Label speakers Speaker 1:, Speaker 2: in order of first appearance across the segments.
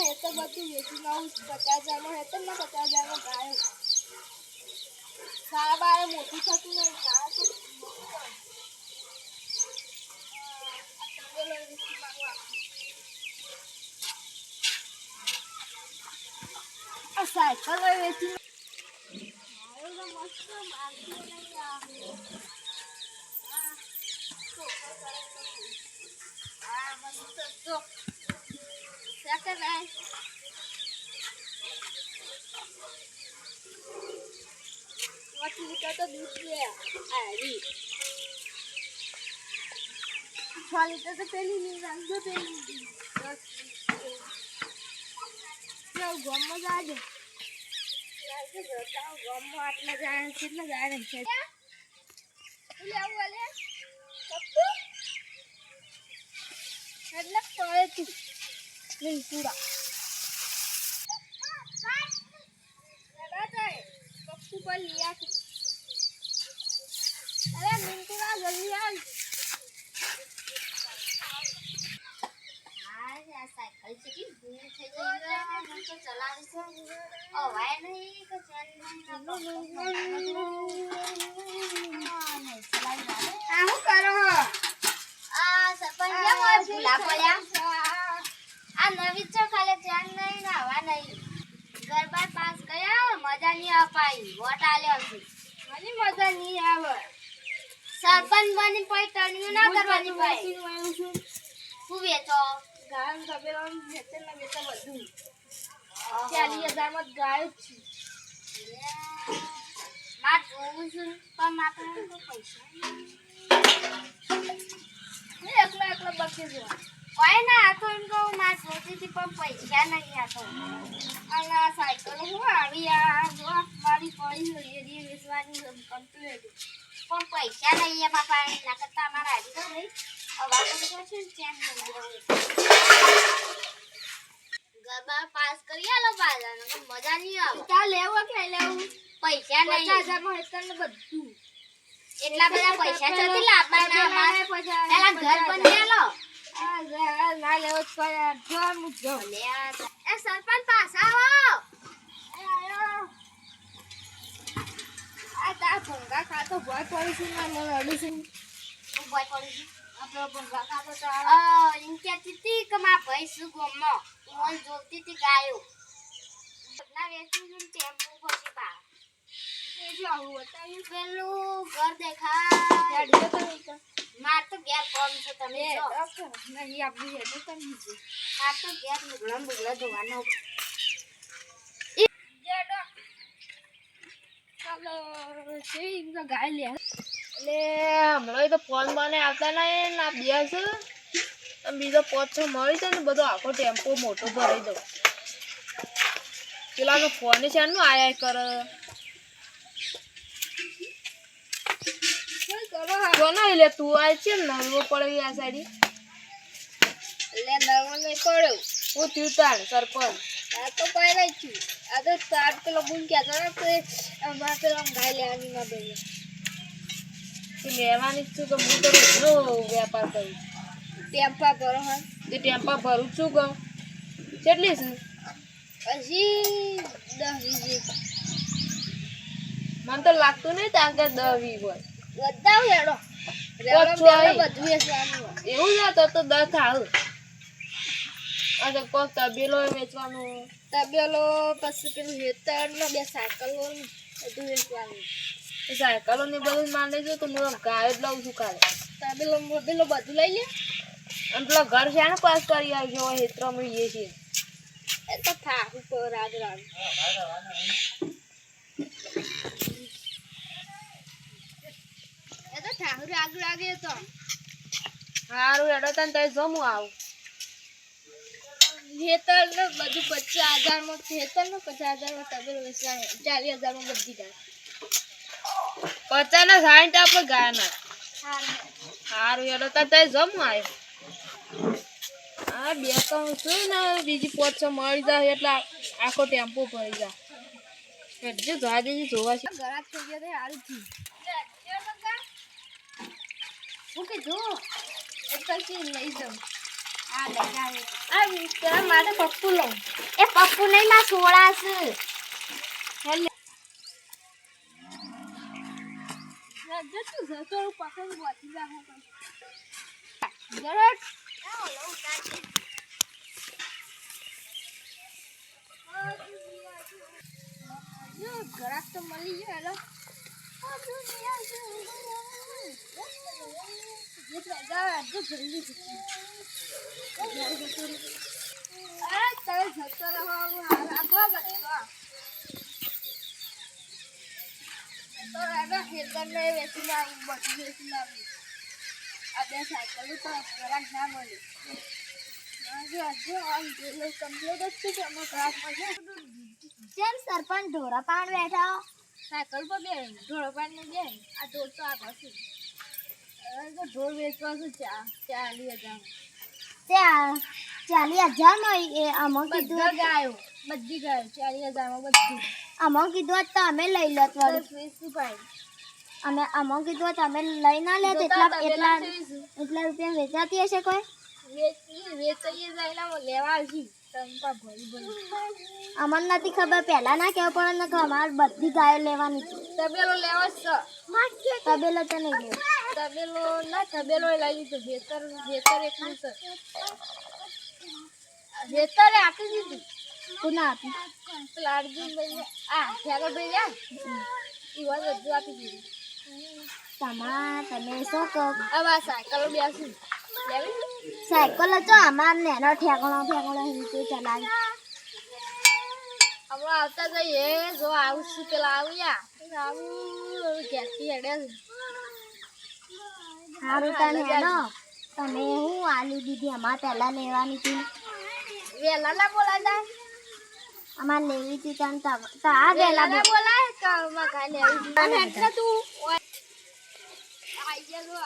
Speaker 1: હેતર બધું વેચી નાખું 50,000 હેતર ને 50,000 ગાયો સારા બારે મોટું થતું નહીં ગાય તો આ સાયકલ વેચી મસ્ત મારતી નહીં મસ્ત જો સેકન્ડ આય લીટર તો દૂધ છે આરી 6 લીટર તો પેલી ની રંગો પેલી 10 લીટર ગોમમાં જાજો લાગે જતા ગોમમાં આટલા જાય કેટલા જાય ને છે એટલે આવું આલે કપુ એટલે તોય તું નહીં પૂરા કપુ પર लिया अरे मिंटू ना जल्दी आ आज आ साइकिल से की दूर થઈ ગઈ હું તો ચલાવી છું અવાય નહીં કે ચેન આ હું કરો આ સરપંચ કેમ હોય ભૂલા પડ્યા આ નવી ચો ખાલે ચેન નહીં ને હવા નહીં ગરબા પાસ કર્યા મજા નહીં અપાઈ વોટ આલ્યો છે મને મજા નહીં આવે સરપંચ બની પછી ટર્નિંગ ના કરવાની ભાઈ હું વેચો ગામ તબેલા વેચે ને વેચે બધું 40,000 માં ગાયો છે માર જોઉં છું પણ માત્ર તો પૈસા નહીં એકલા બકે જો કોઈ ના તો એમ કહું માર સોચીથી પણ પૈસા નહીં આતો આ સાયકલ હું આવી આ જો મારી પડી હોય એ વેચવાની કમ્પ્લીટ પણ પૈસા નહીં એમાં પાણી ના કરતા અમારા આવી તો ભાઈ અવાજ તો છે ચેન ગરબા પાસ કરી આલો બાજા ને મજા નહીં આવે તા લેવો કે લેવું પૈસા નહીં 50,000 માં હેતર ને બધું એટલા બધા પૈસા ચતી લાવવાના અમારે પેલા ઘર બની લો આ ના લેવો તો જો હું જો લે એ સરપંચ પાછા આવો એ આયો આ તા ભંગા ખાતો ભોય પડી છે ને મને અડી છે હું ભોય પડી છે આપણો ભંગા ખાતો તો ઇન કેતી તી કે માં ભાઈ શું ગમનો ઈવન જોતી તી ગાયો ના વેચી ને ટેમ્પો પછી પા એ જો આવું બતાવ્યું પેલું ઘર દેખાય ગાડીઓ તો નહીં માર તો ઘેર કોમ છે તમે જો નહીં આપી હે તો તમે જો માર તો ઘેર મુગળા ધોવાનો જેડો ચાલો છે ઇન ગાય લે
Speaker 2: એટલે હમણાં તો ફોન બને આવતા નહીં ના બેસ અને બીજો 5-6 મળી જાય ને બધો આખો ટેમ્પો મોટો ભરાઈ દઉં પેલાનો ફોન છે એનું આયા કરે કોનો લે તું આ છે નરવો પડે આ સાડી
Speaker 1: લે નરવો નહીં પડ્યો
Speaker 2: હું ત્યુતાણ સરપંચ
Speaker 1: આ તો પાઈ રહી છું આ તો સાત પેલો બુન ક્યાં કરે તો અમાર પેલા ગાય લેવાની ના દે
Speaker 2: લેવાની છું તો હું તો રોજનો વેપાર કરું
Speaker 1: ટેમ્પા ભરો હા
Speaker 2: તે ટેમ્પા ભરું છું કહું કેટલી છે
Speaker 1: હજી 10-20
Speaker 2: મને તો લાગતું નહીં ત્યાં કે 10-20 હોય
Speaker 1: બતાવ હેડો બધું
Speaker 2: એવું જ તો 10 થાવ આ તો કોક તબેલો વેચવાનું
Speaker 1: તબેલો પછી પેલું હેતર ને 2 સાયકલો બધું વેચવાનું
Speaker 2: સાયકલો ને બધું માન લેજો તો હું ગાય જ લઉં છું કાલે
Speaker 1: તબેલો મોબેલો બધું લઈ લે
Speaker 2: અને પેલા ઘર છે ને પાસ કરી આવજો હેત્ર મળીએ છીએ
Speaker 1: એ તો થા ઉપર રાગ એ તો ઠાહુર આગળ આગે તો
Speaker 2: સારું હેડો તને તઈ જમું આવું
Speaker 1: હેતર ને બધું 50,000 માં હેતર ને 50,000 માં તબેલો વેચવાનું 40,000 માં બધી ગાય
Speaker 2: 50 ને 60 આપણે ગાયના સારું હેડો તઈ જમું આવ્યો હા બે તો છું ને બીજી 5-6 મળી જાય એટલે આખો ટેમ્પો ભરી જાય એટલે જોવા દેજે જોવા છે
Speaker 1: ગરાક થઈ ગયા તો સારું થયું હું કે જો એટલે કે લઈ જાઉં આ લઈ આવે
Speaker 2: આ તારા માટે પપ્પુ લઉં.
Speaker 1: એ પપ્પુ નહીં માં સોળા છે
Speaker 2: હેલે જતું જતો પકડ બોધી જાહો જરા ઘરાક તો મળી ગયો હેલો
Speaker 1: કેમ સરપંચ ઢોરા પાણ બેઠા
Speaker 2: સાયકલ પર બે ઢોળ પાણી ને બે આ ઢોળ તો આગળ છે ઢોળ વેચવા શું 40,000
Speaker 1: ત્યાં 40,000 માં એ અમો કીધું
Speaker 2: ગાયો બધી ગાયો 40,000 માં બધી
Speaker 1: અમો કીધું હોત તો અમે લઈ લેત વળી
Speaker 2: વેચી પાડી
Speaker 1: અને અમો કીધું હોત અમે લઈ ના લેત એટલા રૂપિયા વેચાતી હશે કોઈ
Speaker 2: વેચાઈએ જાય ને લેવા આવશી તંપા ભરી ભરી
Speaker 1: અમને નથી ખબર પહેલા ના કહેવું પડે ને કે અમારે બધી ગાયો લેવાની છે
Speaker 2: તબેલો લેવા છે
Speaker 1: તબેલો તો નહીં લેવો
Speaker 2: તબેલો ના તબેલો લઈ લીધો વેતર એટલું છે વેતરે આપી દીધું
Speaker 1: કોના આપી
Speaker 2: લાડજી ભાઈ આ ફેરો ભાઈ આ ઈવન બધું આપી દીધું
Speaker 1: તમે શું કહો
Speaker 2: હવે આ સાયકલ બેસી લેવી
Speaker 1: સાયકલ તો અમાર નેનો ઠેકાણો હિંચું ચલાવી
Speaker 2: હવે આવતા જઈએ જો આવું છું પેલા આવ્યા આવું ઘેરથી હેડે
Speaker 1: સારું તને હેડો તમે હું આલુ દીધી અમારે પહેલા લેવાની હતી
Speaker 2: વેલા ના બોલાતા
Speaker 1: અમારે લેવી હતી તને તો આ વહેલા
Speaker 2: ના બોલાય કે મકાઈ લેવી અને એટલે તું આઈ ગયો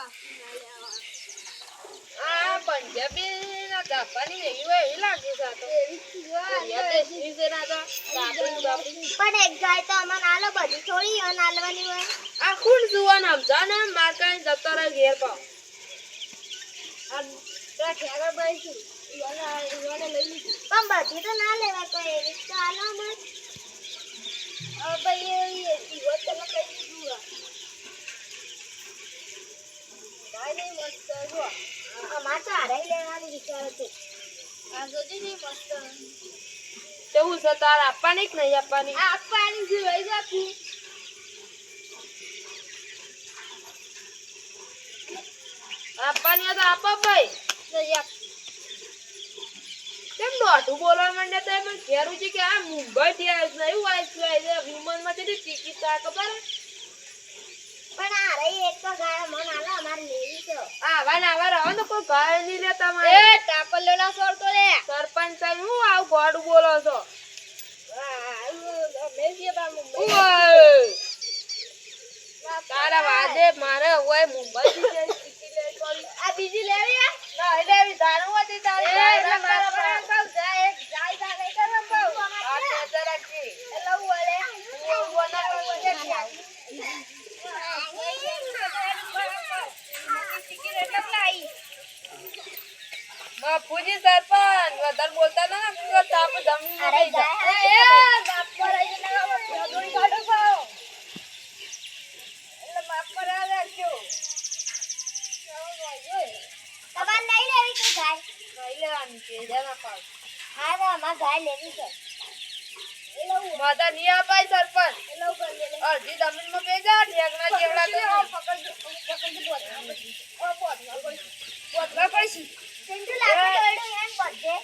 Speaker 2: આ પંજાબી ના દાપાની એવી હોય એવી લાગે છે તો એવી છે ના તો
Speaker 1: પણ એક ગાય તો અમારે આલો બધી થોડી અને આલવાની હોય
Speaker 2: આ કોણ જુવાન સમજા ને મારકાઈ જતો રહે ઘેર પાવ આ પેલા ખેગર ભાઈ છું ઈવાને લઈ લીધી
Speaker 1: પણ બધી તો ના લેવાય કોઈ એવી તો આલો અમારે
Speaker 2: ભાઈ ઈવો તમે કઈ દીધું ભાઈ નહીં મસ્ત જો
Speaker 1: અમારે તો આરાઈ લેવાની વિચાર હતી
Speaker 2: આ જોજી નહીં મસ્ત કેવું છે તાર આપવાની કે નહીં આપવાની આપવાની છે ભાઈ આપું આપવાની તો આપો ભાઈ કેમ દોઢું બોલવા માંડ્યા તો પણ ઘેરું છે કે આ મુંબઈ થી આવ્યું આવ્યું વિમાનમાં છે ટિકિટ આ ખબર
Speaker 1: પણ આરાઈ એક તો ગાય મન આલો અમારે લેવી છે
Speaker 2: આવા ને આવા રહો ને કોઈ ગાય નહીં લેતા મારે એ ટાપલ લેલા સોર તો લે સરપંચ સાહેબ હું આવું ગોડું બોલો છો તારા વાદે મારે હોય મુંબઈ થી આ બીજી લેવી ના લેવી દારૂ હતી તારી જાય બાપુજી સરપંચ વધારે બોલતા ના તાપ જમીન
Speaker 1: અરે તમારે નહીં લેવી કે ગાય હા તો અમારે ગાય લેવી છે
Speaker 2: માતા નહીં અપાય સરપંચ અડધી જમીનમાં ભેગા ઠેકના જેવડા બોધવા પડશે
Speaker 1: સિંધુ લાગુ દોડ્યું એમ બધે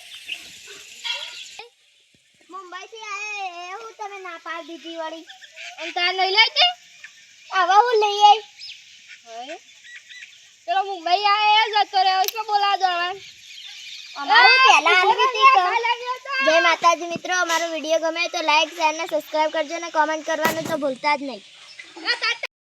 Speaker 1: મુંબઈ થી આયે એવું તમે ના પાડી દીધી વળી
Speaker 2: અને તાર લઈ લે તે
Speaker 1: હવે હું લઈ આવી
Speaker 2: પેલો મુંબઈ આયા જતો રહ્યો છે બોલા જવાન
Speaker 1: અમારું પહેલા આલવી હતી તો જય માતાજી મિત્રો અમારો વિડીયો ગમે તો લાઈક શેર અને સબસ્ક્રાઇબ કરજો અને કમેન્ટ કરવાનું તો ભૂલતા જ નહીં